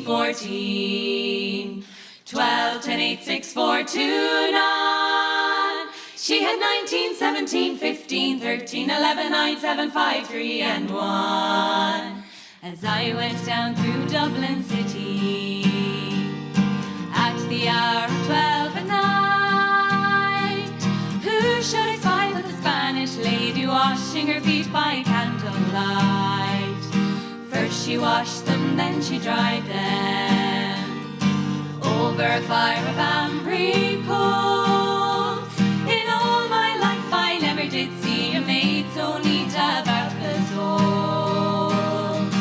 14. 12, 10, 8, 6, 4, 2, 9. She had 19, 17, 15, 13, 11, 9, 7, 5, 3, and 1. As I went down through Dublin City, at the hour of 12 at night, who should I spy but the Spanish lady washing her feet by candlelight? First she washed them, then she dried them over a fire of ambry coals. In all my life I never did see a maid so neat about the soles.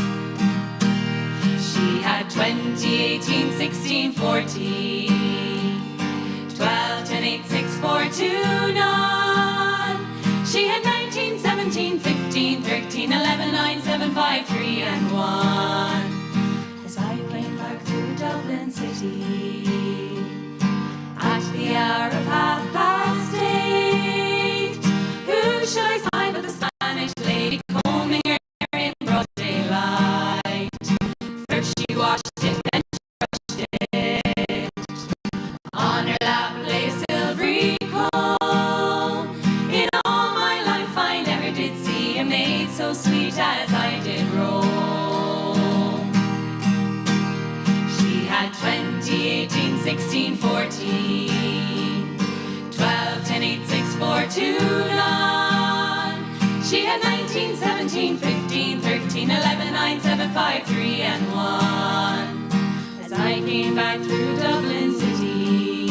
She had 20, 18, 16, 14, 12, 10, 8, 6, 4, 2, 9. She had 19, 17, 15, 13, 11, 9, 7, 5, 3, and 1. As I came back through Dublin City, at the hour of 8:30, who should I spy but the Spanish lady combing her hair in broad daylight? First she washed it, then she brushed it. On her lap lay a silvery comb. In all my life I never did see a maid so sweet as I did Rome. She had 20, 18, 16, 14, 12, 10, 8, 6, 4, 2, 9. She had 19, 17, 15, 13, 11, 9, 7, 5, 3, and 1. As I came back through Dublin City,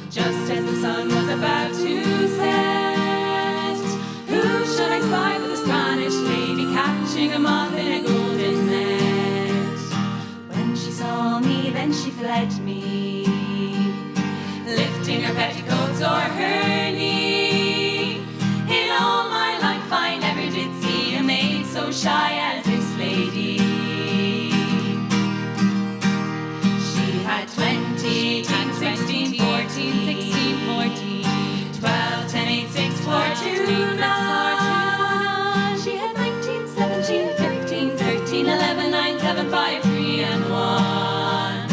just as the sun was about to set, who should I spy but the Spanish lady catching a moth in a golden net? When she saw me, then she fled me, lifting her petticoats o'er her knee. In all my life I never did see a maid so shy as this lady. She had 20, 18, 16, 14, 16, 14, 12, 10, 8, 6, 4, 2, 9. She had 19, 17, 15, 13, 11, 9, 7, 5, 3, and 1.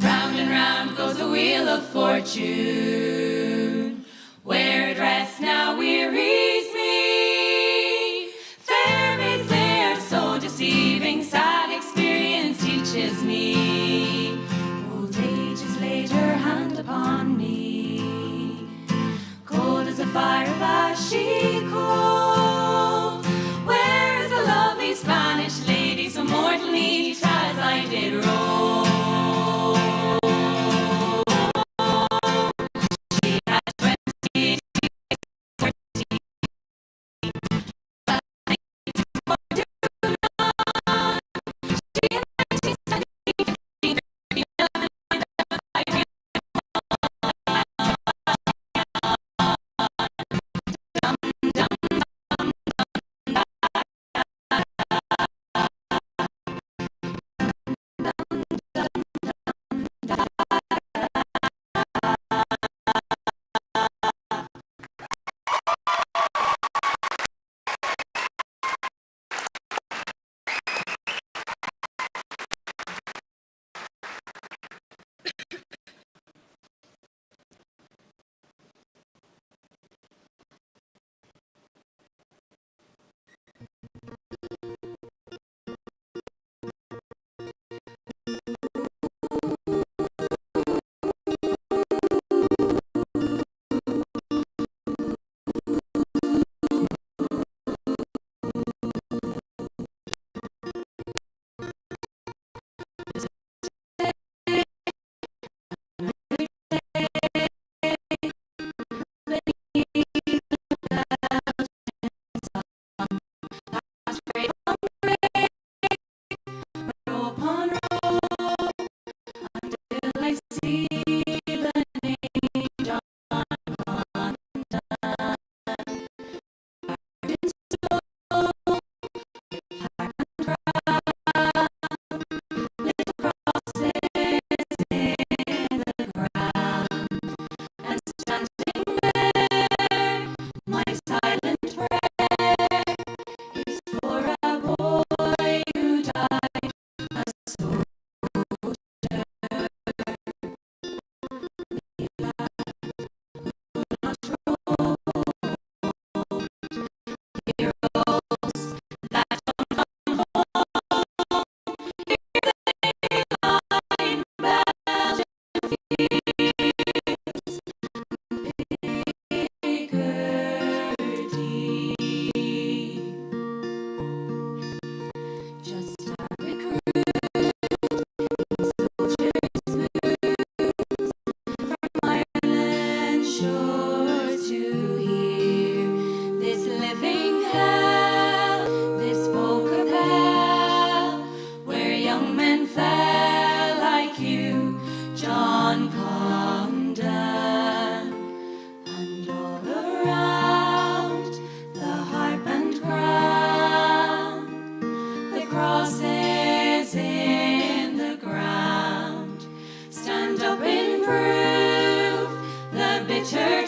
Round and round goes the wheel of fortune. Where it rests now wearies me. Fair maids, they are so deceiving. Sad experience teaches me. Old age has laid her hand upon me, cold as a fire of ashy cold. Where is the lovely Spanish lady so mortal neat as I did roam?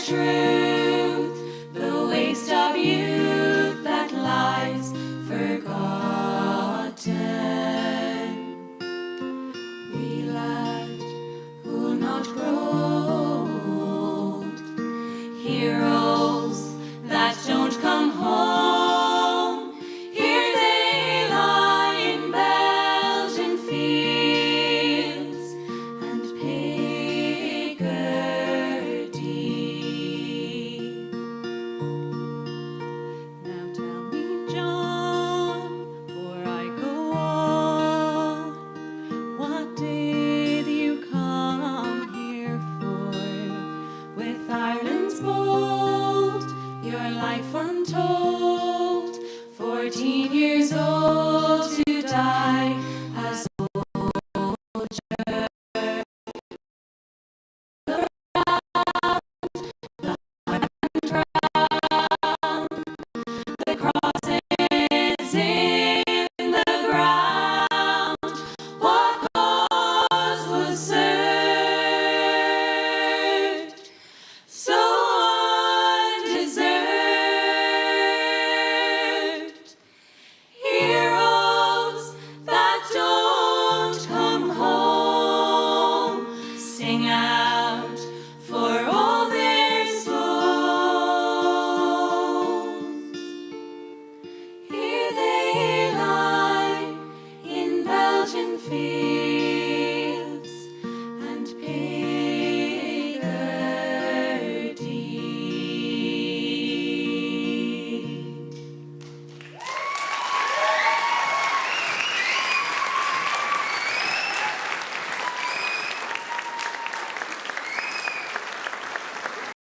shrew.